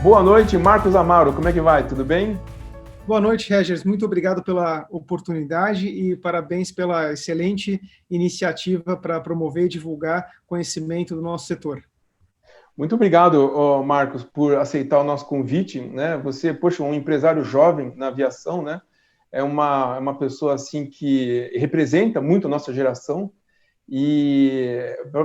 Boa noite, Marcos Amaro, como é que vai? Tudo bem? Boa noite, Regis. Muito obrigado pela oportunidade e parabéns pela excelente iniciativa para promover e divulgar conhecimento do nosso setor. Muito obrigado, Marcos, por aceitar o nosso convite, né? Você, poxa, um empresário jovem na aviação, né? É uma pessoa assim que representa muito a nossa geração e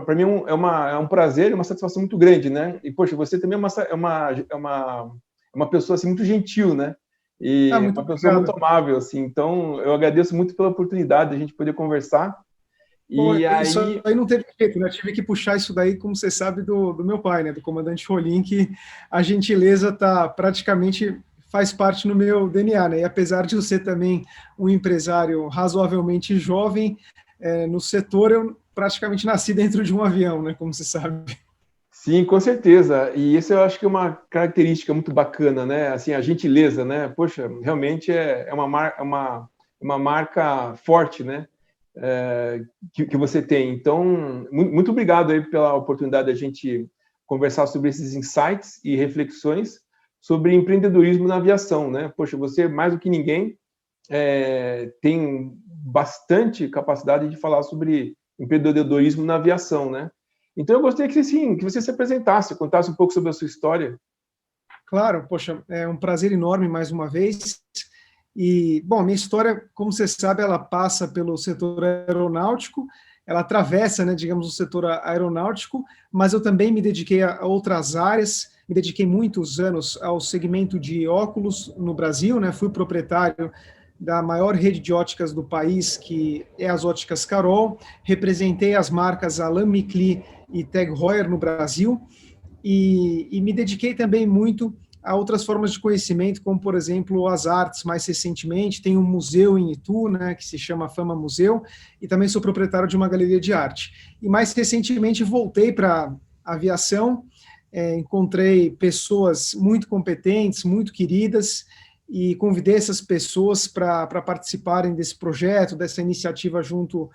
para mim é um prazer e uma satisfação muito grande, né? E poxa, você também é uma pessoa assim muito gentil, né? E Muito uma pessoa muito obrigado. amável, assim. Então, eu agradeço muito pela oportunidade de a gente poder conversar. Bom, E isso aí, aí não teve jeito, né? Tive que puxar isso daí, como você sabe, do meu pai, né? Do comandante Rolim, que a gentileza praticamente faz parte no meu DNA, né? E apesar de eu ser também um empresário razoavelmente jovem, no setor eu praticamente nasci dentro de um avião, né? Como você sabe. sim, com certeza. E isso eu acho que é uma característica muito bacana, né? Assim, a gentileza, né? Poxa, realmente é uma marca forte, né? Que você tem. Então, muito obrigado aí pela oportunidade da gente conversar sobre esses insights e reflexões sobre empreendedorismo na aviação, né? Poxa, você, mais do que ninguém, tem bastante capacidade de falar sobre empreendedorismo na aviação, né? Então, eu gostaria que, sim, que você se apresentasse, contasse um pouco sobre a sua história. Claro, poxa, é um prazer enorme mais uma vez. E, bom, minha história, como você sabe, ela passa pelo setor aeronáutico, ela atravessa, né, digamos, o setor aeronáutico, mas eu também me dediquei a outras áreas, me dediquei muitos anos ao segmento de óculos no Brasil, né, fui proprietário da maior rede de óticas do país, que é as Óticas Carol, representei as marcas Alain Micli e Tag Heuer no Brasil, e me dediquei também muito a outras formas de conhecimento, como, por exemplo, as artes. Mais recentemente, tem um museu em Itu, né, que se chama Fama Museu, e também sou proprietário de uma galeria de arte. E mais recentemente voltei para a aviação, encontrei pessoas muito competentes, muito queridas, e convidei essas pessoas para participarem desse projeto, dessa iniciativa junto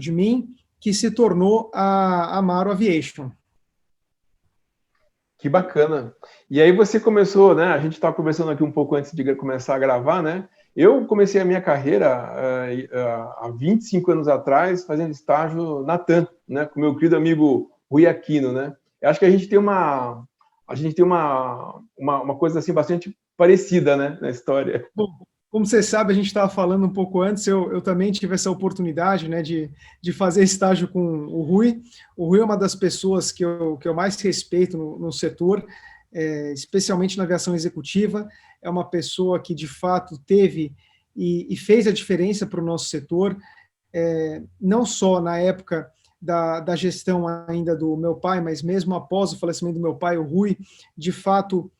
de mim, que se tornou a Amaro Aviation. Que bacana. E aí você começou, né? A gente estava conversando aqui um pouco antes de começar a gravar, né? Eu comecei a minha carreira há 25 anos atrás, fazendo estágio na TAM, né? Com meu querido amigo Rui Aquino, né? Eu acho que a gente tem uma coisa assim bastante parecida, né? Na história. Bom, como você sabe, a gente estava falando um pouco antes, eu também tive essa oportunidade, né, de fazer estágio com o Rui. O Rui é uma das pessoas que eu mais respeito no setor, especialmente na aviação executiva. É uma pessoa que, de fato, teve e fez a diferença para o nosso setor, não só na época da gestão ainda do meu pai, mas mesmo após o falecimento do meu pai, o Rui, de fato,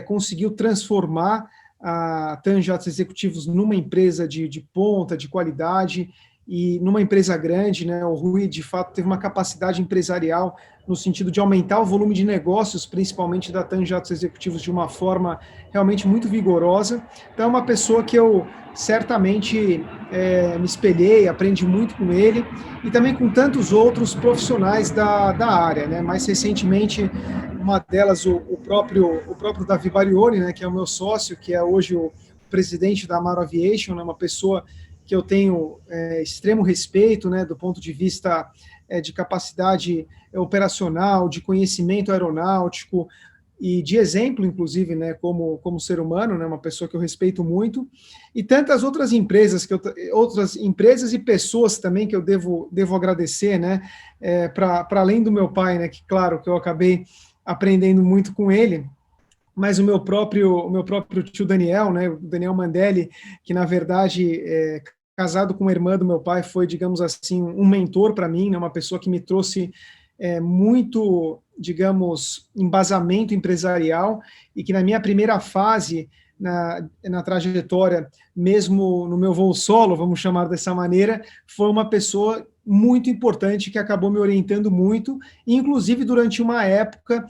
conseguiu transformar a TAM Jatos Executivos numa empresa de ponta, de qualidade, e numa empresa grande, né? O Rui, de fato, teve uma capacidade empresarial no sentido de aumentar o volume de negócios, principalmente da TAM Jatos Executivos, de uma forma realmente muito vigorosa. Então, é uma pessoa que eu certamente me espelhei, aprendi muito com ele, e também com tantos outros profissionais da área, né? Mais recentemente, uma delas, o próprio Davi Barioni, né, que é o meu sócio, que é hoje o presidente da Amaro Aviation, né, uma pessoa que eu tenho extremo respeito, né, do ponto de vista de capacidade operacional, de conhecimento aeronáutico e de exemplo, inclusive, né, como ser humano, né, uma pessoa que eu respeito muito, e tantas outras empresas outras empresas e pessoas também que eu devo agradecer, né, para além do meu pai, né, que claro que eu acabei aprendendo muito com ele, mas o meu próprio tio Daniel, né, o Daniel Mandelli, que na verdade casado com uma irmã do meu pai, foi, digamos assim, um mentor para mim, né, uma pessoa que me trouxe muito, digamos, embasamento empresarial, e que na minha primeira fase na trajetória, mesmo no meu voo solo, vamos chamar dessa maneira, foi uma pessoa muito importante que acabou me orientando muito, e inclusive durante uma época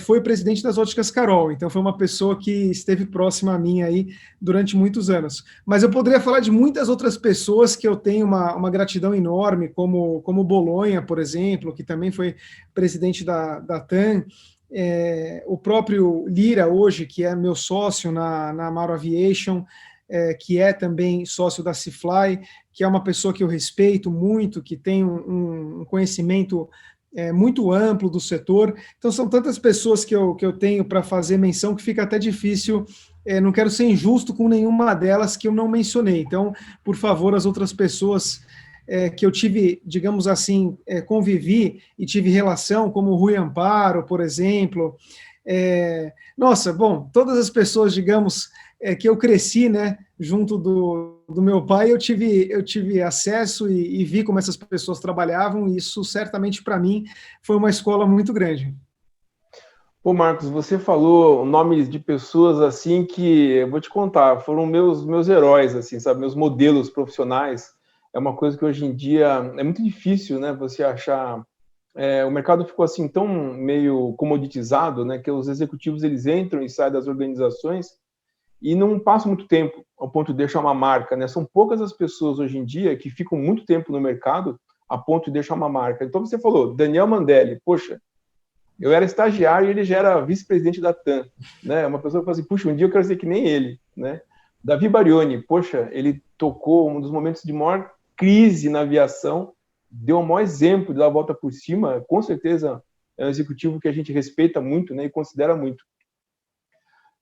foi presidente das Óticas Carol, então foi uma pessoa que esteve próxima a mim aí durante muitos anos. Mas eu poderia falar de muitas outras pessoas que eu tenho uma gratidão enorme, como Bolonha, por exemplo, que também foi presidente da TAM, o próprio Lira hoje, que é meu sócio na Amaro Aviation, que é também sócio da Cifly, que é uma pessoa que eu respeito muito, que tem um conhecimento muito amplo do setor. Então, são tantas pessoas que eu tenho para fazer menção que fica até difícil. Não quero ser injusto com nenhuma delas que eu não mencionei. Então, por favor, as outras pessoas que eu tive, digamos assim, convivi e tive relação, como o Rui Amparo, por exemplo. Nossa, bom, todas as pessoas, digamos, que eu cresci, né, junto do meu pai, eu tive acesso e vi como essas pessoas trabalhavam, e isso certamente para mim foi uma escola muito grande. Pô, Marcos, você falou nomes de pessoas assim que, eu vou te contar, foram meus heróis, assim, sabe, meus modelos profissionais. É uma coisa que hoje em dia é muito difícil, né, você achar. O mercado ficou assim tão meio comoditizado, né, que os executivos eles entram e saem das organizações e não passam muito tempo ao ponto de deixar uma marca, né? São poucas as pessoas hoje em dia que ficam muito tempo no mercado a ponto de deixar uma marca. Então você falou, Daniel Mandelli, poxa, eu era estagiário e ele já era vice-presidente da TAM, né? Uma pessoa que fala assim, puxa, um dia eu quero ser que nem ele, né? Davi Barioni, poxa, ele tocou um dos momentos de maior crise na aviação, deu um maior exemplo de dar a volta por cima, com certeza é um executivo que a gente respeita muito, né, e considera muito.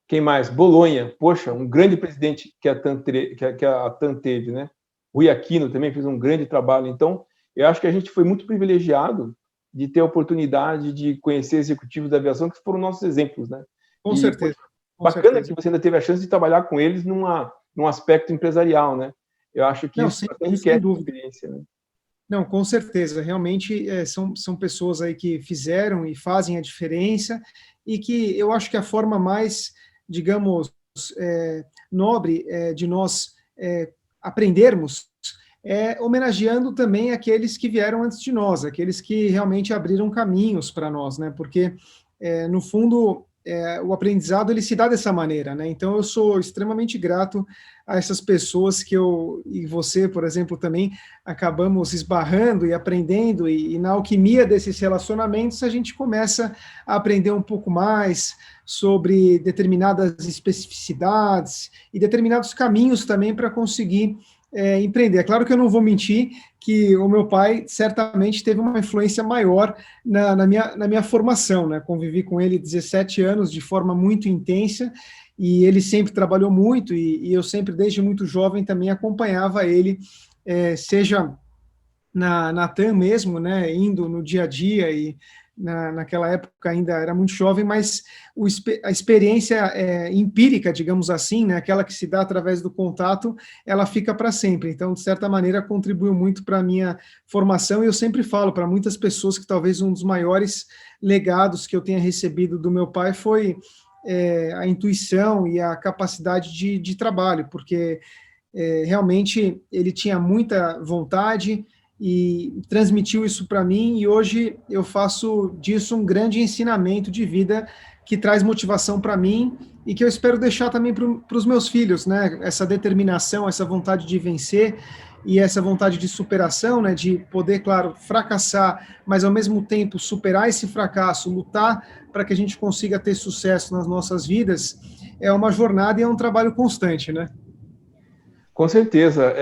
Quem mais? Bolonha, poxa, um grande presidente que a TAM teve, né? Rui Aquino também fez um grande trabalho. Então, eu acho que a gente foi muito privilegiado de ter a oportunidade de conhecer executivos da aviação que foram nossos exemplos, né? Com certeza. Com bacana certeza. que você ainda teve a chance de trabalhar com eles num aspecto empresarial, né? Eu acho que isso enriquece a experiência, né? Não, com certeza. Realmente são pessoas aí que fizeram e fazem a diferença e que eu acho que a forma mais, digamos, nobre de nós aprendermos homenageando também aqueles que vieram antes de nós, aqueles que realmente abriram caminhos para nós, né? Porque, no fundo, o aprendizado ele se dá dessa maneira, né? Então eu sou extremamente grato a essas pessoas que eu e você, por exemplo, também acabamos esbarrando e aprendendo e na alquimia desses relacionamentos a gente começa a aprender um pouco mais sobre determinadas especificidades e determinados caminhos também para conseguir empreender. É claro que eu não vou mentir que o meu pai certamente teve uma influência maior na minha formação, né? Convivi com ele 17 anos de forma muito intensa e ele sempre trabalhou muito e eu sempre, desde muito jovem, também acompanhava ele, seja na TAM mesmo, né? Indo no dia a dia e naquela época ainda era muito jovem, mas a experiência empírica, digamos assim, né, aquela que se dá através do contato, ela fica para sempre. Então, de certa maneira, contribuiu muito para a minha formação, e eu sempre falo para muitas pessoas que talvez um dos maiores legados que eu tenha recebido do meu pai foi a intuição e a capacidade de trabalho, porque realmente ele tinha muita vontade, e transmitiu isso para mim, e hoje eu faço disso um grande ensinamento de vida que traz motivação para mim e que eu espero deixar também para os meus filhos, né? Essa determinação, essa vontade de vencer e essa vontade de superação, né? De poder, claro, fracassar, mas ao mesmo tempo superar esse fracasso, lutar para que a gente consiga ter sucesso nas nossas vidas, é uma jornada e é um trabalho constante, né? Com certeza.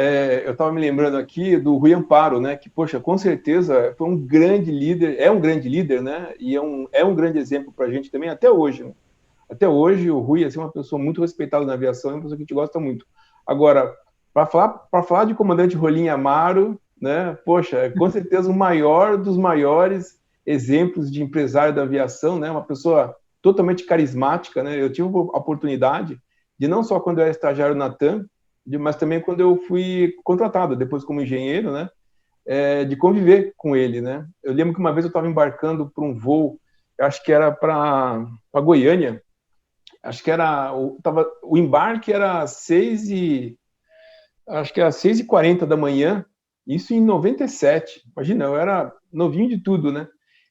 Eu estava me lembrando aqui do Rui Amparo, né? Que, poxa, com certeza foi um grande líder, é um grande líder, né? E é um grande exemplo para a gente também, até hoje, né? Até hoje, o Rui é uma pessoa muito respeitada na aviação, é uma pessoa que a gente gosta muito. Agora, para falar de comandante Rolim Amaro, né? Poxa, com certeza o maior dos maiores exemplos de empresário da aviação, né? Uma pessoa totalmente carismática, né? Eu tive a oportunidade de, não só quando eu era estagiário na TAM, mas também quando eu fui contratado, depois como engenheiro, né, de conviver com ele, né. Eu lembro que uma vez eu estava embarcando para um voo, acho que era para Goiânia, acho que era, o embarque era acho que era 6h40 da manhã, isso em 97, imagina, eu era novinho de tudo, né,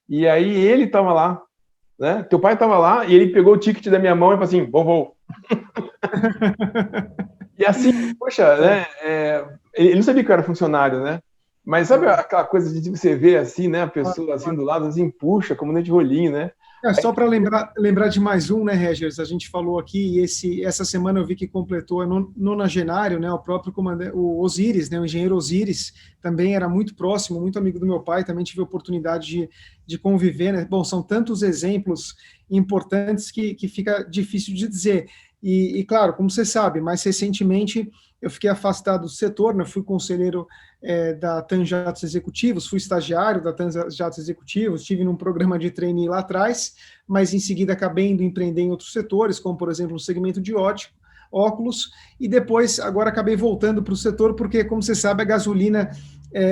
e aí ele estava lá, né, teu pai estava lá, e ele pegou o ticket da minha mão e falou assim, bom voo. E assim, poxa, né, ele não sabia que eu era funcionário, né? Mas sabe aquela coisa de você ver assim, né, a pessoa assim do lado, assim, puxa, comandante Rolim, né? Só para lembrar de mais um, né, Regis? A gente falou aqui, e essa semana eu vi que completou a nonagenário, né? O próprio comandante, o Osiris, né? O engenheiro Osiris, também era muito próximo, muito amigo do meu pai, também tive a oportunidade de conviver, né? Bom, são tantos exemplos importantes que fica difícil de dizer. Claro, como você sabe, mais recentemente eu fiquei afastado do setor, né? Fui conselheiro da TAM Jatos Executivos, fui estagiário da TAM Jatos Executivos, estive num programa de trainee lá atrás, mas em seguida acabei indo empreender em outros setores, como, por exemplo, no segmento de óculos, e depois, agora acabei voltando para o setor, porque, como você sabe, a gasolina,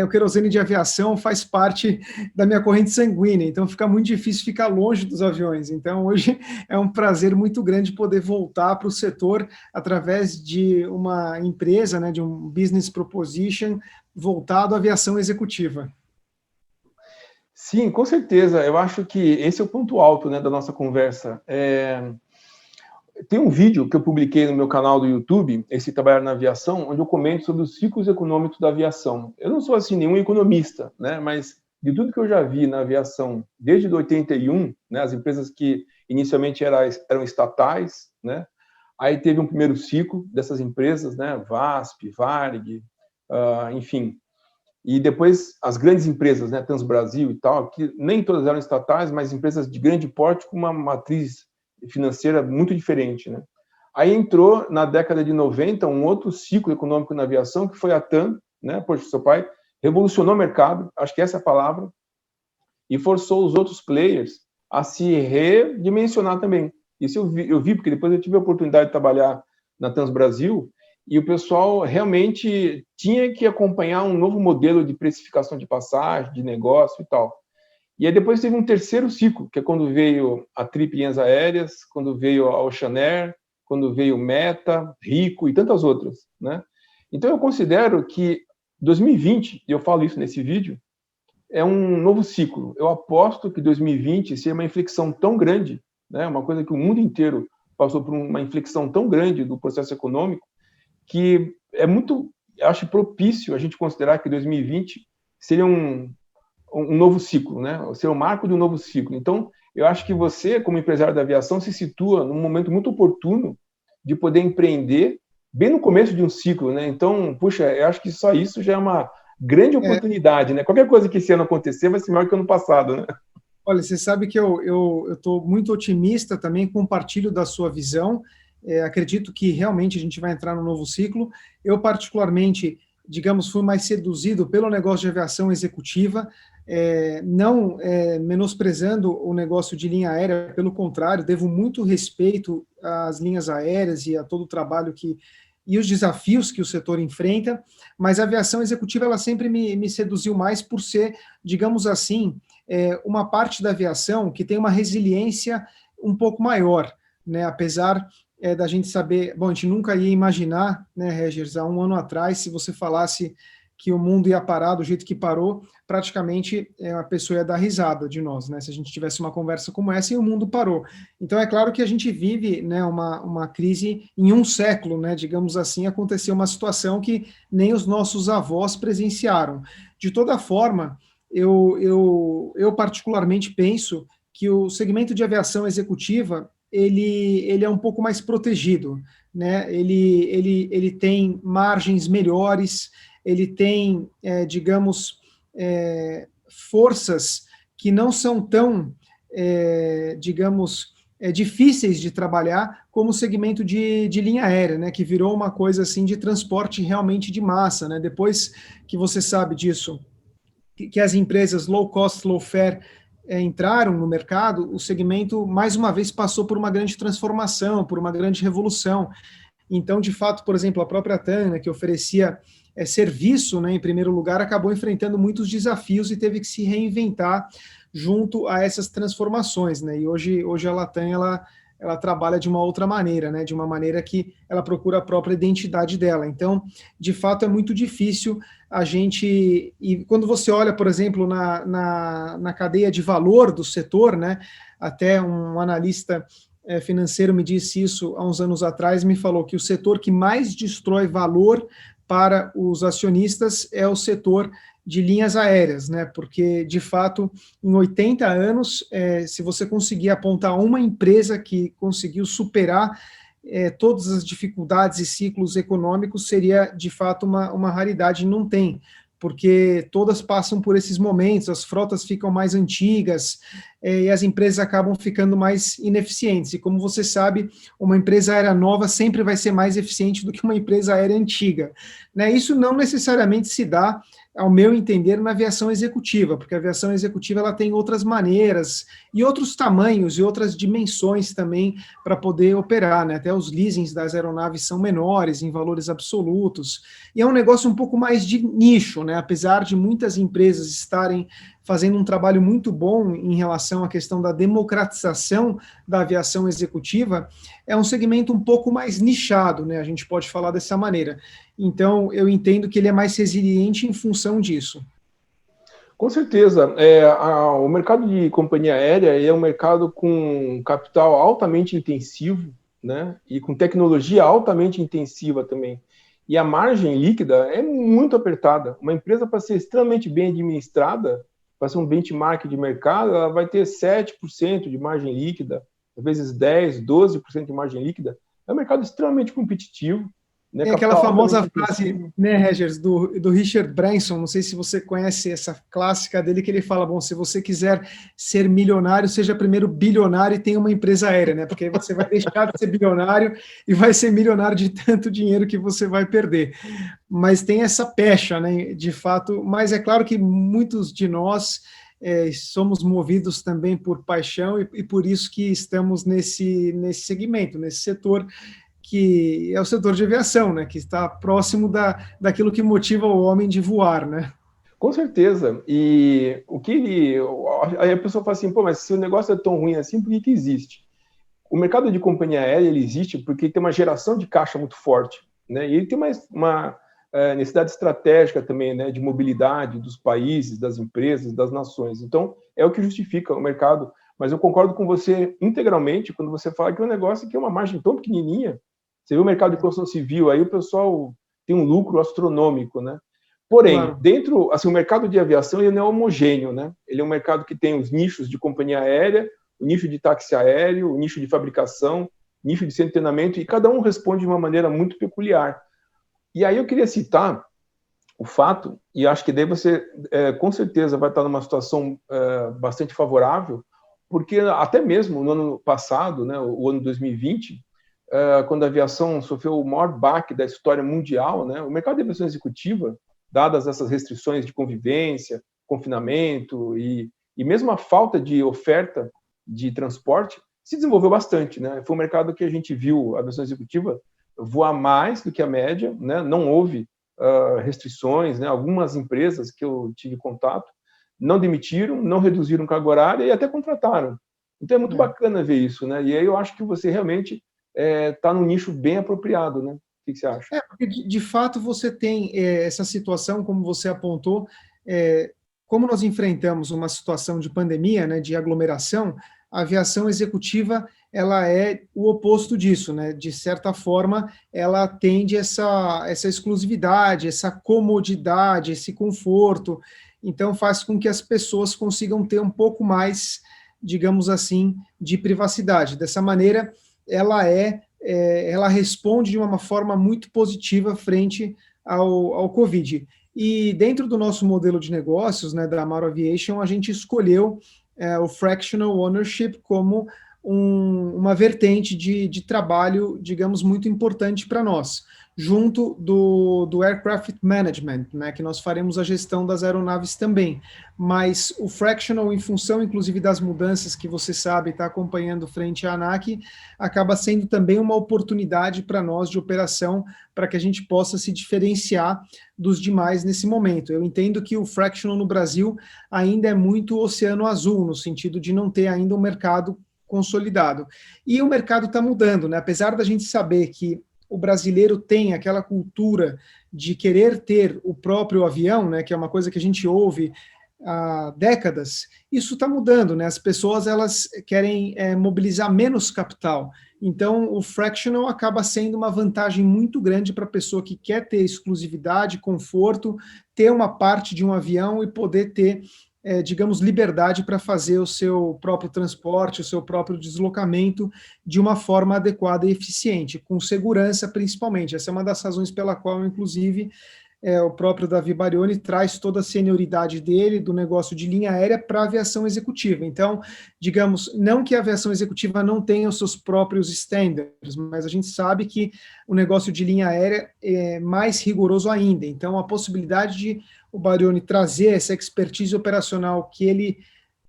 o querosene de aviação faz parte da minha corrente sanguínea, então fica muito difícil ficar longe dos aviões. Então, hoje é um prazer muito grande poder voltar para o setor através de uma empresa, né, de um business proposition voltado à aviação executiva. Sim, com certeza. Eu acho que esse é o ponto alto, né, da nossa conversa. Tem um vídeo que eu publiquei no meu canal do YouTube, esse Trabalhar na Aviação, onde eu comento sobre os ciclos econômicos da aviação. Eu não sou, assim, nenhum economista, né, mas de tudo que eu já vi na aviação, desde 81, né, as empresas que inicialmente eram estatais, né, aí teve um primeiro ciclo dessas empresas, né, VASP, Varig, enfim, e depois as grandes empresas, né, Transbrasil e tal, que nem todas eram estatais, mas empresas de grande porte com uma matriz financeira muito diferente, né? Aí entrou, na década de 90, um outro ciclo econômico na aviação, que foi a TAM, né? Poxa, seu pai revolucionou o mercado, acho que essa é a palavra, e forçou os outros players a se redimensionar também. Isso eu vi porque depois eu tive a oportunidade de trabalhar na Transbrasil, e o pessoal realmente tinha que acompanhar um novo modelo de precificação de passagem, de negócio e tal. E aí depois teve um terceiro ciclo, que é quando veio a Trip Linhas Aéreas, quando veio a Ocean Air, quando veio Meta, Rico e tantas outras, né? Então eu considero que 2020, e eu falo isso nesse vídeo, é um novo ciclo. Eu aposto que 2020 seja uma inflexão tão grande, né? Uma coisa que o mundo inteiro passou por uma inflexão tão grande do processo econômico, que é muito, acho propício a gente considerar que 2020 seria um novo ciclo, né? Ser o marco de um novo ciclo. Então, eu acho que você, como empresário da aviação, se situa num momento muito oportuno de poder empreender bem no começo de um ciclo, né? Então, puxa, eu acho que só isso já é uma grande oportunidade, né? Qualquer coisa que esse ano acontecer vai ser maior que o ano passado, né? Olha, você sabe que eu estou muito otimista também, compartilho da sua visão. Acredito que realmente a gente vai entrar num novo ciclo. Eu, particularmente, digamos, fui mais seduzido pelo negócio de aviação executiva, não menosprezando o negócio de linha aérea, pelo contrário, devo muito respeito às linhas aéreas e a todo o trabalho e os desafios que o setor enfrenta, mas a aviação executiva ela sempre me seduziu mais por ser, digamos assim, uma parte da aviação que tem uma resiliência um pouco maior, né? Apesar da gente saber, bom, a gente nunca ia imaginar, né, Regis, há um ano atrás, se você falasse que o mundo ia parar do jeito que parou, praticamente a pessoa ia dar risada de nós, né? Se a gente tivesse uma conversa como essa e o mundo parou. Então, é claro que a gente vive, né, uma crise em um século, né? Digamos assim, aconteceu uma situação que nem os nossos avós presenciaram. De toda forma, eu particularmente penso que o segmento de aviação executiva ele é um pouco mais protegido, né? Ele tem margens melhores, ele tem, digamos, forças que não são tão, digamos, difíceis de trabalhar como o segmento de linha aérea, né? Que virou uma coisa assim de transporte realmente de massa, né? Depois que você sabe disso, que as empresas low cost, low fare entraram no mercado, o segmento, mais uma vez, passou por uma grande transformação, por uma grande revolução. Então, de fato, por exemplo, a própria TAM, né, que oferecia serviço, né, em primeiro lugar, acabou enfrentando muitos desafios e teve que se reinventar junto a essas transformações, né? E hoje a Latam, ela trabalha de uma outra maneira, né? De uma maneira que ela procura a própria identidade dela. Então, de fato, é muito difícil a gente... E quando você olha, por exemplo, na cadeia de valor do setor, né? Até um analista financeiro me disse isso há uns anos atrás, me falou que o setor que mais destrói valor para os acionistas é o setor de linhas aéreas, né? Porque, de fato, em 80 anos, se você conseguir apontar uma empresa que conseguiu superar todas as dificuldades e ciclos econômicos, seria, de fato, uma raridade, não tem, porque todas passam por esses momentos, as frotas ficam mais antigas, e as empresas acabam ficando mais ineficientes. E como você sabe, uma empresa aérea nova sempre vai ser mais eficiente do que uma empresa aérea antiga, né? Isso não necessariamente se dá, ao meu entender, na aviação executiva, porque a aviação executiva ela tem outras maneiras e outros tamanhos e outras dimensões também para poder operar, né? Até os leasings das aeronaves são menores em valores absolutos, e é um negócio um pouco mais de nicho, né? Apesar de muitas empresas estarem fazendo um trabalho muito bom em relação à questão da democratização da aviação executiva, é um segmento um pouco mais nichado, né? A gente pode falar dessa maneira. Então, eu entendo que ele é mais resiliente em função disso. Com certeza. O mercado de companhia aérea é um mercado com capital altamente intensivo, né? E com tecnologia altamente intensiva também. E a margem líquida é muito apertada. Uma empresa, para ser extremamente bem administrada, para ser um benchmark de mercado, ela vai ter 7% de margem líquida, às vezes 10%, 12% de margem líquida. É um mercado extremamente competitivo, né? Tem aquela Capital famosa altamente frase, intensivo. né, Regers, do Richard Branson, não sei se você conhece essa clássica dele, que ele fala, bom, se você quiser ser milionário, seja primeiro bilionário e tenha uma empresa aérea, né? Porque aí você vai deixar de ser bilionário e vai ser milionário de tanto dinheiro que você vai perder. Mas tem essa pecha, né, de fato, mas é claro que muitos de nós somos movidos também por paixão e por isso que estamos nesse segmento, nesse setor, que é o setor de aviação, né, que está próximo daquilo que motiva o homem de voar, né? Com certeza. E o que ele. Aí a pessoa fala assim, pô, mas se o negócio é tão ruim assim, por que que existe? O mercado de companhia aérea ele existe porque tem uma geração de caixa muito forte, né? E ele tem uma necessidade estratégica também, né, de mobilidade dos países, das empresas, das nações. Então, é o que justifica o mercado. Mas eu concordo com você integralmente quando você fala que é um negócio que é uma margem tão pequenininha. Você vê o mercado de construção civil, aí o pessoal tem um lucro astronômico, né? Porém, Claro. dentro, assim, o mercado de aviação ele não é homogêneo, né? Ele é um mercado que tem os nichos de companhia aérea, o nicho de táxi aéreo, o nicho de fabricação, nicho de centro de treinamento, e cada um responde de uma maneira muito peculiar. E aí eu queria citar o fato, e acho que daí você com certeza vai estar numa situação bastante favorável, porque até mesmo no ano passado, né, o ano 2020, quando a aviação sofreu o maior baque da história mundial, né, o mercado de aviação executiva, dadas essas restrições de convivência, confinamento e mesmo a falta de oferta de transporte, se desenvolveu bastante, né? Foi um mercado que a gente viu a aviação executiva voar mais do que a média, né? Não houve restrições, né? Algumas empresas que eu tive contato não demitiram, não reduziram carga horária e até contrataram. Então é muito bacana ver isso, né? E aí eu acho que você realmente está num nicho bem apropriado, né? O que você acha? Porque de fato você tem essa situação, como você apontou, como nós enfrentamos uma situação de pandemia, né, de aglomeração, a aviação executiva ela é o oposto disso, né? De certa forma, ela atende essa exclusividade, essa comodidade, esse conforto. Então, faz com que as pessoas consigam ter um pouco mais, digamos assim, de privacidade. Dessa maneira, ela ela responde de uma forma muito positiva frente ao Covid. E dentro do nosso modelo de negócios, né, da Amaro Aviation, a gente escolheu o Fractional Ownership como uma vertente de trabalho, digamos, muito importante para nós, junto do Aircraft Management, né, que nós faremos a gestão das aeronaves também. Mas o Fractional, em função, inclusive, das mudanças que você sabe, está acompanhando frente à ANAC, acaba sendo também uma oportunidade para nós de operação, para que a gente possa se diferenciar dos demais nesse momento. Eu entendo que o Fractional no Brasil ainda é muito oceano azul, no sentido de não ter ainda um mercado consolidado. E o mercado está mudando, né? Apesar da gente saber que o brasileiro tem aquela cultura de querer ter o próprio avião, né, que é uma coisa que a gente ouve há décadas, isso está mudando, né? As pessoas elas querem mobilizar menos capital. Então, o fractional acaba sendo uma vantagem muito grande para a pessoa que quer ter exclusividade, conforto, ter uma parte de um avião e poder ter, digamos, liberdade para fazer o seu próprio transporte, o seu próprio deslocamento de uma forma adequada e eficiente, com segurança principalmente. Essa é uma das razões pela qual, inclusive, o próprio Davi Barioni traz toda a senioridade dele, do negócio de linha aérea, para a aviação executiva. Então, digamos, não que a aviação executiva não tenha os seus próprios standards, mas a gente sabe que o negócio de linha aérea é mais rigoroso ainda. Então, a possibilidade de o Barioni trazer essa expertise operacional que ele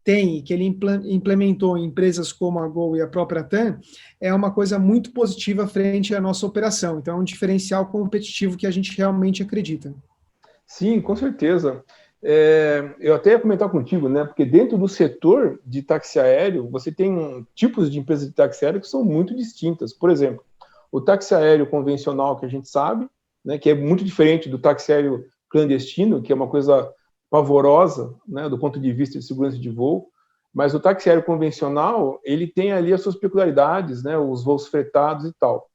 tem, que ele implementou em empresas como a Gol e a própria TAM, é uma coisa muito positiva frente à nossa operação. Então, é um diferencial competitivo que a gente realmente acredita. Sim, com certeza. Eu até ia comentar contigo, né? Porque dentro do setor de táxi aéreo, você tem tipos de empresas de táxi aéreo que são muito distintas. Por exemplo, o táxi aéreo convencional que a gente sabe, né? Que é muito diferente do táxi aéreo clandestino, que é uma coisa pavorosa, né, do ponto de vista de segurança de voo, mas o táxi aéreo convencional, ele tem ali as suas peculiaridades, né, os voos fretados e tal.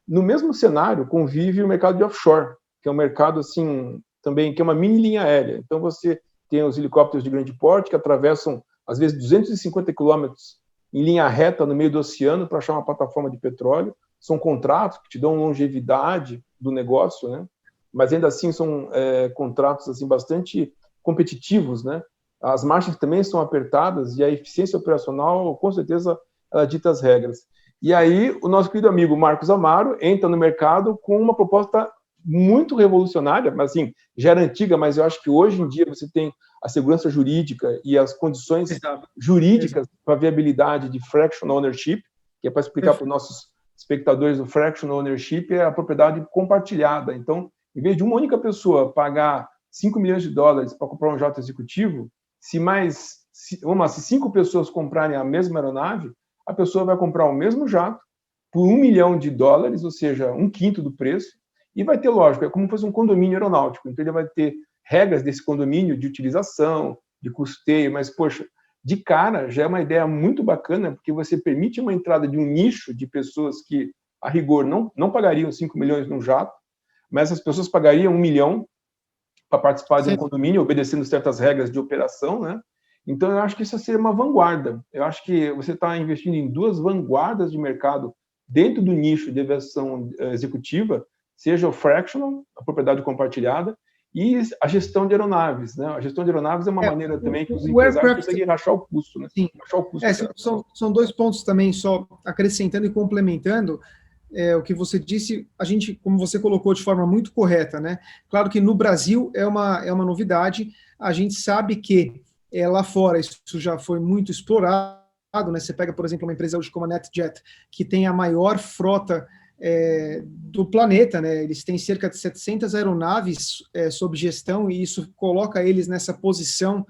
No mesmo cenário, convive o mercado de offshore, que é um mercado, assim, também, que é uma mini linha aérea. Então, você tem os helicópteros de grande porte que atravessam, às vezes, 250 quilômetros em linha reta no meio do oceano para achar uma plataforma de petróleo. São contratos que te dão longevidade do negócio, né? Mas ainda assim são contratos assim, bastante competitivos, né? As margens também são apertadas e a eficiência operacional, com certeza, ela dita as regras. E aí, o nosso querido amigo Marcos Amaro entra no mercado com uma proposta muito revolucionária, mas assim, já era antiga, mas eu acho que hoje em dia você tem a segurança jurídica e as condições jurídicas para a viabilidade de fractional ownership, que é para explicar para os nossos espectadores, o fractional ownership é a propriedade compartilhada. Então, em vez de uma única pessoa pagar 5 milhões de dólares para comprar um jato executivo, se 5 pessoas comprarem a mesma aeronave, a pessoa vai comprar o mesmo jato por 1 milhão de dólares, ou seja, 1/5 do preço, e vai ter, lógico, é como se fosse um condomínio aeronáutico. Então, ele vai ter regras desse condomínio de utilização, de custeio, mas, poxa, de cara, já é uma ideia muito bacana, porque você permite uma entrada de um nicho de pessoas que, a rigor, não pagariam 5 milhões num jato, mas as pessoas pagariam 1 milhão para participar de um condomínio, obedecendo certas regras de operação, né? Então, eu acho que isso seria uma vanguarda. Eu acho que você está investindo em duas vanguardas de mercado dentro do nicho de aviação executiva, seja o fractional, a propriedade compartilhada, e a gestão de aeronaves, né? A gestão de aeronaves é uma maneira também que os empresários conseguem rachar o custo, né? Sim. Rachar o custo. São dois pontos também, só acrescentando e complementando o que você disse, a gente, como você colocou de forma muito correta, né? Claro que no Brasil é uma novidade, a gente sabe que lá fora isso já foi muito explorado, né? Você pega, por exemplo, uma empresa hoje como a NetJet, que tem a maior frota do planeta, né? Eles têm cerca de 700 aeronaves sob gestão, e isso coloca eles nessa posição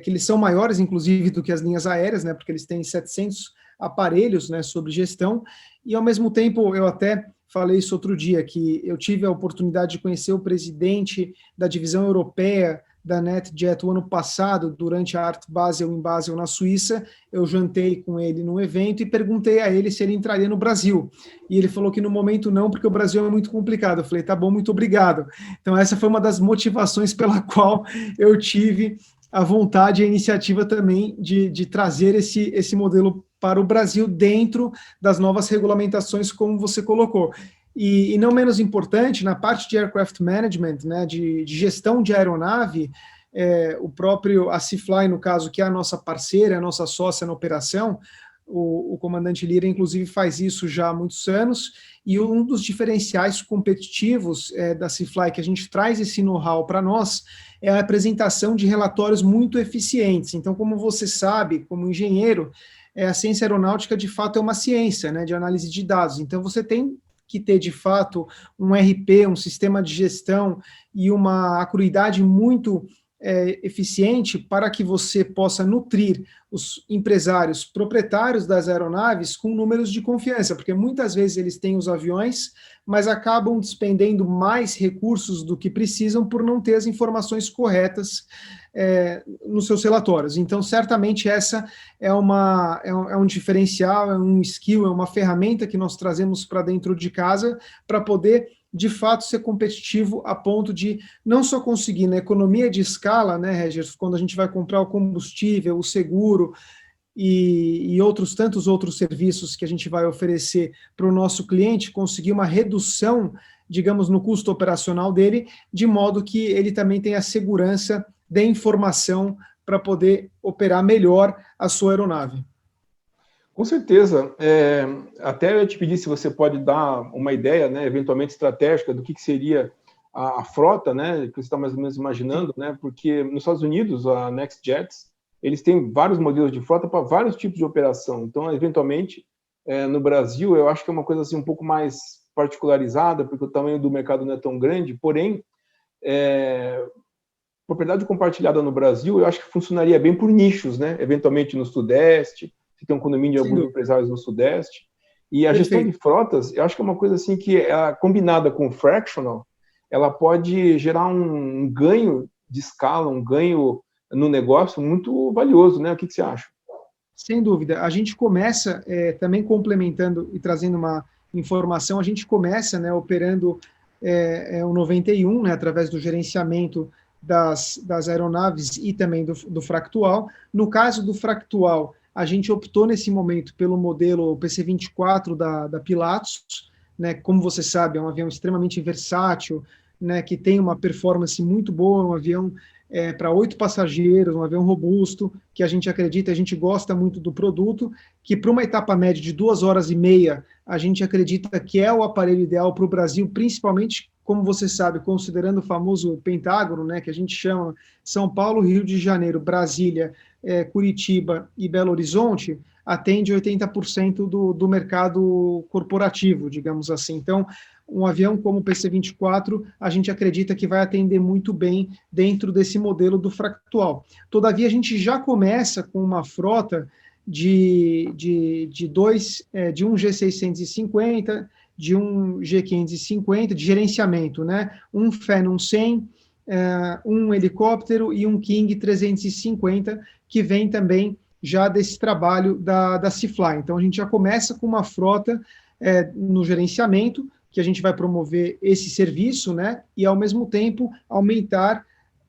que eles são maiores, inclusive, do que as linhas aéreas, né? Porque eles têm 700 aparelhos, né, sob gestão, e ao mesmo tempo, eu até falei isso outro dia, que eu tive a oportunidade de conhecer o presidente da divisão europeia da NetJet o ano passado, durante a Art Basel em Basel, na Suíça. Eu jantei com ele num evento e perguntei a ele se ele entraria no Brasil. E ele falou que no momento não, porque o Brasil é muito complicado. Eu falei, tá bom, muito obrigado. Então essa foi uma das motivações pela qual eu tive a vontade e a iniciativa também de trazer esse modelo para o Brasil dentro das novas regulamentações, como você colocou. E não menos importante, na parte de aircraft management, né, de gestão de aeronave, a Seafly, no caso, que é a nossa parceira, a nossa sócia na operação, o comandante Lira, inclusive, faz isso já há muitos anos, e um dos diferenciais competitivos da Seafly, que a gente traz esse know-how para nós, é a apresentação de relatórios muito eficientes. Então, como você sabe, como engenheiro, a ciência aeronáutica, de fato, é uma ciência, né, de análise de dados. Então, você tem que ter, de fato, um RP, um sistema de gestão e uma acuidade muito eficiente para que você possa nutrir os empresários proprietários das aeronaves com números de confiança, porque muitas vezes eles têm os aviões, mas acabam despendendo mais recursos do que precisam por não ter as informações corretas nos seus relatórios. Então, certamente, essa é um diferencial, é um skill, é uma ferramenta que nós trazemos para dentro de casa para poder, de fato, ser competitivo a ponto de não só conseguir na economia de escala, né, Regis, quando a gente vai comprar o combustível, o seguro e tantos outros serviços que a gente vai oferecer para o nosso cliente, conseguir uma redução, digamos, no custo operacional dele, de modo que ele também tenha segurança de informação para poder operar melhor a sua aeronave. Com certeza. Até eu te pedi se você pode dar uma ideia, né, eventualmente estratégica, do que seria a frota, né, que você está mais ou menos imaginando, né, porque nos Estados Unidos, a NextJets, eles têm vários modelos de frota para vários tipos de operação. Então, eventualmente, no Brasil, eu acho que é uma coisa assim, um pouco mais particularizada, porque o tamanho do mercado não é tão grande, porém, propriedade compartilhada no Brasil, eu acho que funcionaria bem por nichos, né, eventualmente no Sudeste, se tem um condomínio de alguns empresários no Sudeste. E a gestão de frotas, eu acho que é uma coisa assim que, combinada com o fractional, ela pode gerar um ganho de escala, um ganho no negócio muito valioso, né? O que você acha? Sem dúvida. A gente começa, também complementando e trazendo uma informação, a gente começa, né, operando o 91, né, através do gerenciamento das aeronaves e também do fractual. No caso do fractual, a gente optou nesse momento pelo modelo PC-24 da Pilatus, né? Como você sabe, é um avião extremamente versátil, né? Que tem uma performance muito boa, um avião para 8 passageiros, um avião robusto, que a gente acredita, a gente gosta muito do produto, que para uma etapa média de 2 horas e meia, a gente acredita que é o aparelho ideal para o Brasil, principalmente, como você sabe, considerando o famoso pentágono, né, que a gente chama São Paulo, Rio de Janeiro, Brasília, Curitiba e Belo Horizonte, atende 80% do mercado corporativo, digamos assim. Então, um avião como o PC-24, a gente acredita que vai atender muito bem dentro desse modelo do fractual. Todavia, a gente já começa com uma frota de um G650, de um G550, de gerenciamento, né? Um Phenom 100, um helicóptero e um King 350, que vem também já desse trabalho da Cifly. Então, a gente já começa com uma frota no gerenciamento, que a gente vai promover esse serviço, né? E, ao mesmo tempo, aumentar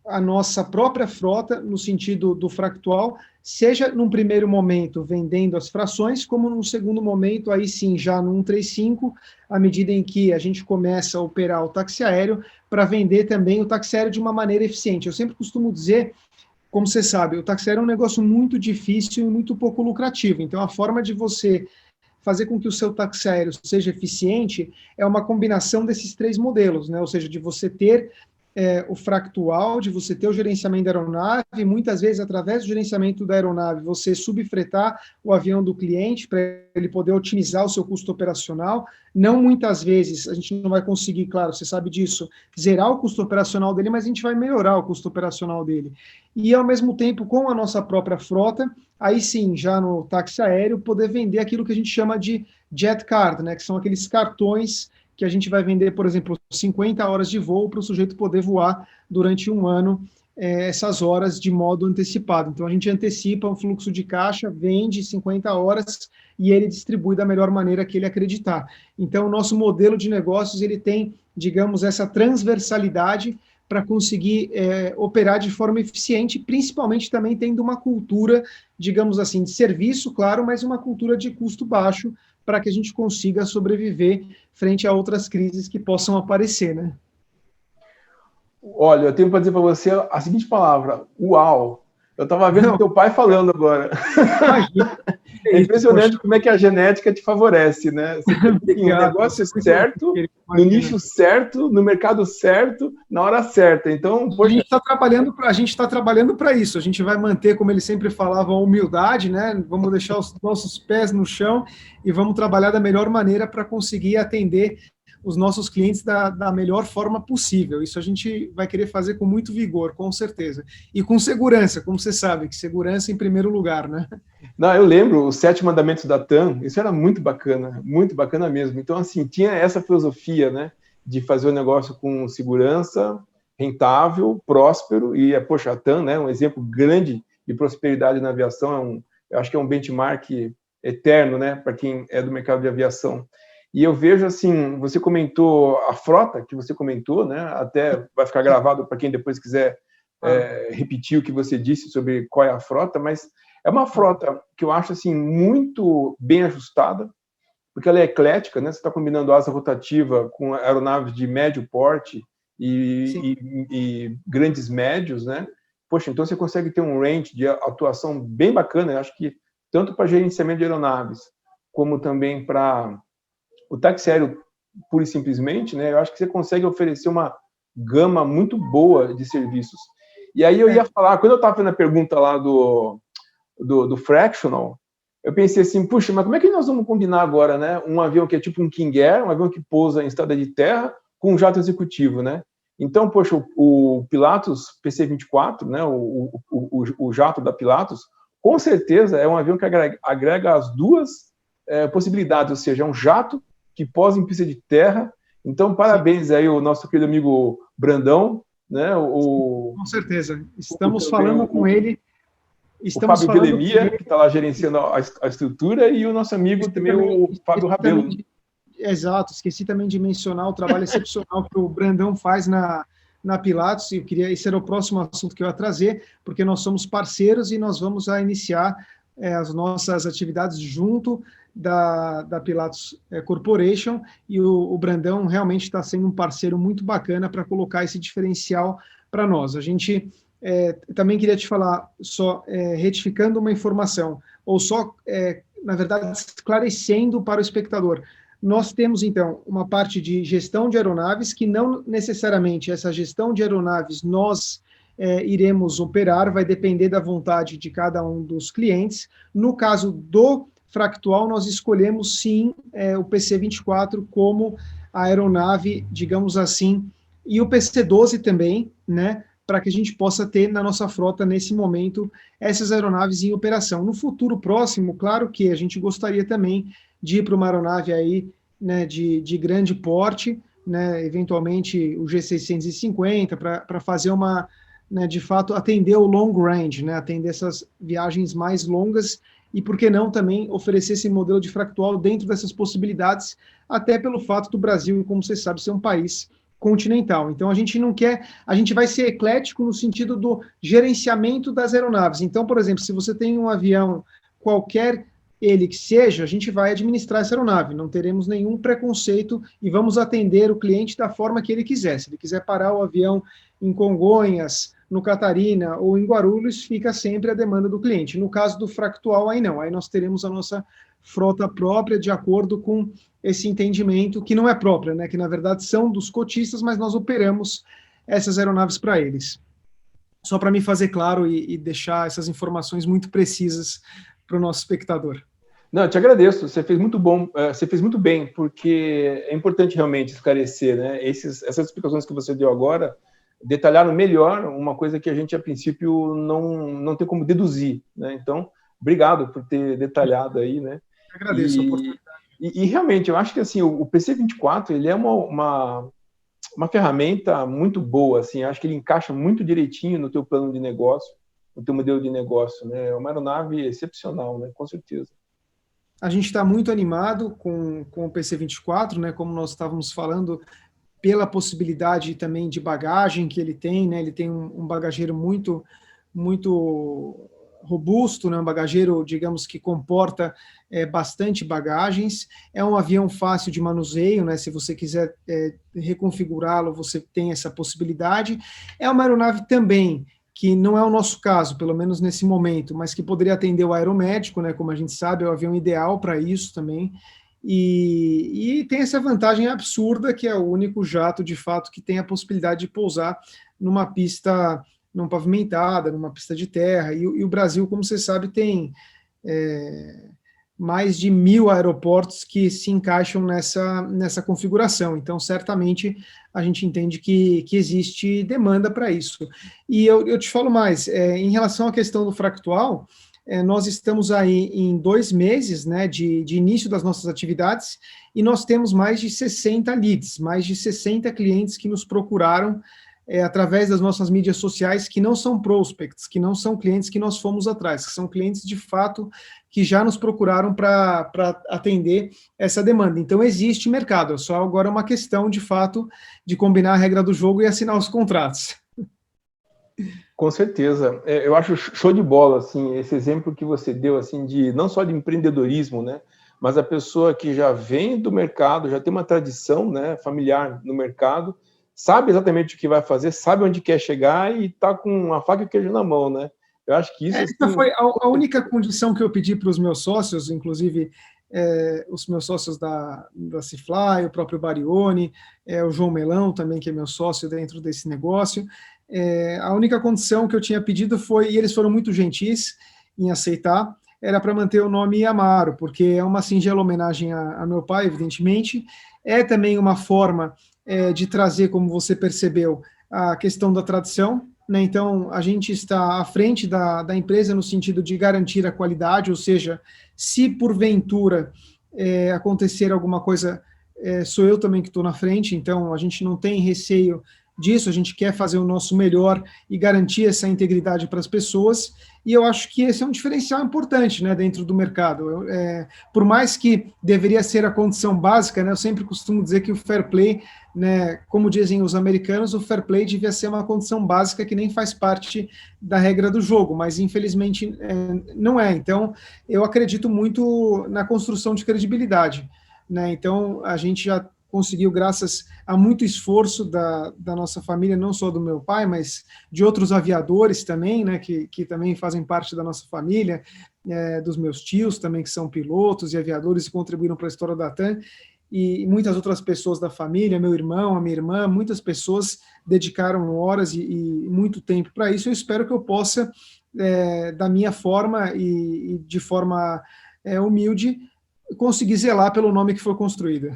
a nossa própria frota no sentido do fractual, seja num primeiro momento vendendo as frações, como num segundo momento, aí sim, já no 135, à medida em que a gente começa a operar o táxi aéreo, para vender também o táxi aéreo de uma maneira eficiente. Eu sempre costumo dizer, como você sabe, o táxi aéreo é um negócio muito difícil e muito pouco lucrativo. Então, a forma de você fazer com que o seu táxi aéreo seja eficiente é uma combinação desses 3 modelos, né? Ou seja, de você ter o fractual, de você ter o gerenciamento da aeronave, muitas vezes, através do gerenciamento da aeronave, você subfretar o avião do cliente para ele poder otimizar o seu custo operacional. Não muitas vezes, a gente não vai conseguir, claro, você sabe disso, zerar o custo operacional dele, mas a gente vai melhorar o custo operacional dele. E, ao mesmo tempo, com a nossa própria frota, aí sim, já no táxi aéreo, poder vender aquilo que a gente chama de jet card, né, que são aqueles cartões que a gente vai vender, por exemplo, 50 horas de voo para o sujeito poder voar durante um ano essas horas de modo antecipado. Então, a gente antecipa um fluxo de caixa, vende 50 horas e ele distribui da melhor maneira que ele acreditar. Então, o nosso modelo de negócios, ele tem, digamos, essa transversalidade para conseguir operar de forma eficiente, principalmente também tendo uma cultura, digamos assim, de serviço, claro, mas uma cultura de custo baixo, para que a gente consiga sobreviver frente a outras crises que possam aparecer, né? Olha, eu tenho para dizer para você a seguinte palavra: uau! Eu estava vendo o teu pai falando agora. É impressionante como é que a genética te favorece, né? Você tem o negócio certo, no nicho certo, no mercado certo, na hora certa. Então, poxa... a gente está trabalhando para isso. A gente vai manter, como ele sempre falava, a humildade, né? Vamos deixar os nossos pés no chão e vamos trabalhar da melhor maneira para conseguir atender os nossos clientes da melhor forma possível. Isso a gente vai querer fazer com muito vigor, com certeza. E com segurança, como você sabe, que segurança em primeiro lugar, né? Não, eu lembro os 7 mandamentos da TAM, isso era muito bacana mesmo. Então, assim, tinha essa filosofia, né, de fazer o negócio com segurança, rentável, próspero, e, poxa, a TAM, né, um exemplo grande de prosperidade na aviação, eu acho que é um benchmark eterno, né, para quem é do mercado de aviação. E eu vejo, assim, você comentou a frota que você comentou, né, até vai ficar gravado para quem depois quiser repetir o que você disse sobre qual é a frota, mas é uma frota que eu acho assim muito bem ajustada, porque ela é eclética, né? Você está combinando asa rotativa com aeronaves de médio porte e grandes médios, né? Poxa, então você consegue ter um range de atuação bem bacana. Eu acho que tanto para gerenciamento de aeronaves como também para o táxi aéreo pura e simplesmente, né? Eu acho que você consegue oferecer uma gama muito boa de serviços. E aí eu ia falar, quando eu estava fazendo a pergunta lá do fractional, eu pensei assim, puxa, mas como é que nós vamos combinar agora, né? Um avião que é tipo um King Air, um avião que pousa em estrada de terra, com um jato executivo, né? Então, poxa, o Pilatus PC-24, né? O jato da Pilatus, com certeza é um avião que agrega as duas possibilidades, ou seja, é um jato que pousa em pista de terra. Então, parabéns aí ao nosso querido amigo Brandão, né? Com certeza. Estamos falando com ele. O Fábio Guilhermia, que está lá gerenciando a estrutura, e o nosso amigo também, o Fábio Rabelo. Exato, esqueci também de mencionar o trabalho excepcional que o Brandão faz na Pilatus, e esse era o próximo assunto que eu ia trazer, porque nós somos parceiros e nós vamos iniciar as nossas atividades junto da Pilatus Corporation, e o Brandão realmente está sendo um parceiro muito bacana para colocar esse diferencial para nós. A gente também queria te falar, só retificando uma informação, ou só, na verdade, esclarecendo para o espectador. Nós temos, então, uma parte de gestão de aeronaves, que não necessariamente essa gestão de aeronaves nós iremos operar, vai depender da vontade de cada um dos clientes. No caso do Fractual, nós escolhemos, sim, o PC-24 como a aeronave, digamos assim, e o PC-12 também, né, para que a gente possa ter na nossa frota, nesse momento, essas aeronaves em operação. No futuro próximo, claro que a gente gostaria também de ir para uma aeronave aí, né, de grande porte, né, eventualmente o G650, para fazer uma, né, de fato, atender o long range, né, atender essas viagens mais longas, e por que não também oferecer esse modelo de fractual dentro dessas possibilidades, até pelo fato do Brasil, como você sabe, ser um país continental. Então, a gente não quer, a gente vai ser eclético no sentido do gerenciamento das aeronaves. Então, por exemplo, se você tem um avião, qualquer ele que seja, a gente vai administrar essa aeronave, não teremos nenhum preconceito e vamos atender o cliente da forma que ele quiser. Se ele quiser parar o avião em Congonhas, no Catarina ou em Guarulhos, fica sempre a demanda do cliente. No caso do Fractual, aí não, aí nós teremos a nossa frota própria de acordo com esse entendimento, que não é própria, né, que na verdade são dos cotistas, mas nós operamos essas aeronaves para eles. Só para me fazer claro e deixar essas informações muito precisas para o nosso espectador. Não, eu te agradeço, você fez muito bom, você fez muito bem, porque é importante realmente esclarecer, né? Essas explicações que você deu agora detalharam melhor uma coisa que a gente, a princípio, não tem como deduzir, né? Então, obrigado por ter detalhado aí, né? Eu agradeço a oportunidade. E realmente, eu acho que assim, o PC-24 ele é uma ferramenta muito boa, assim, acho que ele encaixa muito direitinho no teu plano de negócio, no teu modelo de negócio, né? É uma aeronave excepcional, né? Com certeza. A gente está muito animado com o PC-24, né? Como nós estávamos falando, pela possibilidade também de bagagem que ele tem, né? Ele tem um bagageiro muito robusto, né? Um bagageiro, digamos, que comporta bastante bagagens. É um avião fácil de manuseio, né? Se você quiser reconfigurá-lo, você tem essa possibilidade. É uma aeronave também que não é o nosso caso, pelo menos nesse momento, mas que poderia atender o aeromédico, né? Como a gente sabe, é o avião ideal para isso também. E tem essa vantagem absurda, que é o único jato, de fato, que tem a possibilidade de pousar numa pista não pavimentada, numa pista de terra. E o Brasil, como você sabe, tem mais de 1.000 aeroportos que se encaixam nessa configuração. Então, certamente, a gente entende que existe demanda para isso. E eu te falo mais, em relação à questão do Fractual, nós estamos aí em 2 meses, né, de início das nossas atividades, e nós temos mais de 60 leads, mais de 60 clientes que nos procuraram através das nossas mídias sociais, que não são prospects, que não são clientes que nós fomos atrás, que são clientes de fato que já nos procuraram para atender essa demanda. Então, existe mercado, só agora é uma questão, de fato, de combinar a regra do jogo e assinar os contratos. Com certeza. Eu acho show de bola, assim, esse exemplo que você deu, assim, de não só de empreendedorismo, né, mas a pessoa que já vem do mercado, já tem uma tradição, né, familiar no mercado, sabe exatamente o que vai fazer, sabe onde quer chegar e está com a faca e o queijo na mão, né? Eu acho que isso... Essa foi a única condição que eu pedi para os meus sócios, inclusive os meus sócios da Cifly, o próprio Barione, o João Melão também, que é meu sócio dentro desse negócio. A única condição que eu tinha pedido foi, e eles foram muito gentis em aceitar, era para manter o nome Amaro, porque é uma singela homenagem a meu pai, evidentemente, é também uma forma de trazer, como você percebeu, a questão da tradição, né? Então, a gente está à frente da empresa no sentido de garantir a qualidade, ou seja, se porventura acontecer alguma coisa, sou eu também que estou na frente, então a gente não tem receio disso, a gente quer fazer o nosso melhor e garantir essa integridade para as pessoas, e eu acho que esse é um diferencial importante, né, dentro do mercado. Por mais que deveria ser a condição básica, né, eu sempre costumo dizer que o fair play, né, como dizem os americanos, o fair play devia ser uma condição básica que nem faz parte da regra do jogo, mas infelizmente não é. Então, eu acredito muito na construção de credibilidade, né? Então, a gente já conseguiu, graças a muito esforço da nossa família, não só do meu pai, mas de outros aviadores também, né, que também fazem parte da nossa família, dos meus tios também, que são pilotos e aviadores e contribuíram para a história da TAM, e muitas outras pessoas da família, meu irmão, a minha irmã, muitas pessoas dedicaram horas e muito tempo para isso. Eu espero que eu possa, da minha forma e de forma humilde, conseguir zelar pelo nome que foi construído.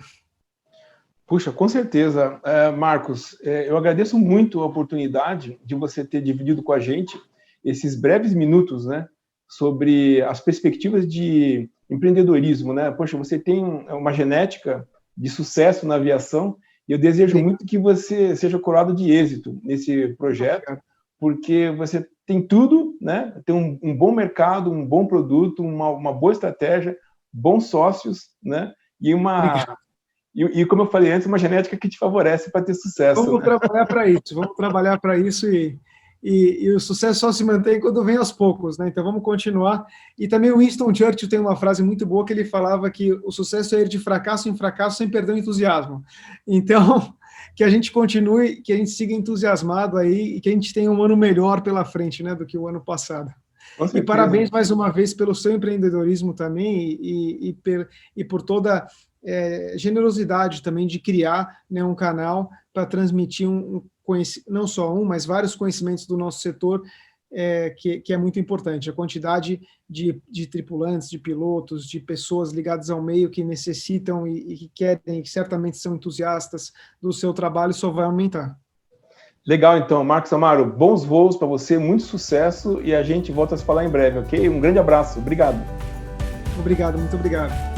Puxa, com certeza. Marcos, eu agradeço muito a oportunidade de você ter dividido com a gente esses breves minutos, né, sobre as perspectivas de empreendedorismo, né? Poxa, você tem uma genética de sucesso na aviação e eu desejo muito que você seja coroado de êxito nesse projeto, porque você tem tudo, né? Tem um bom mercado, um bom produto, uma boa estratégia, bons sócios, né? E como eu falei antes, uma genética que te favorece para ter sucesso. Vamos trabalhar para isso e o sucesso só se mantém quando vem aos poucos, né? Então vamos continuar. E também o Winston Churchill tem uma frase muito boa que ele falava que o sucesso é ir de fracasso em fracasso sem perder o entusiasmo. Então, que a gente continue, que a gente siga entusiasmado aí e que a gente tenha um ano melhor pela frente, né, do que o ano passado. E parabéns mais uma vez pelo seu empreendedorismo também e por toda generosidade também de criar, né, um canal para transmitir não só mas vários conhecimentos do nosso setor, que é muito importante. A quantidade de tripulantes, de pilotos, de pessoas ligadas ao meio que necessitam e que querem, e que certamente são entusiastas do seu trabalho, só vai aumentar. Legal, então. Marcos Amaro, bons voos para você, muito sucesso e a gente volta a se falar em breve, ok? Um grande abraço. Obrigado. Obrigado, muito obrigado.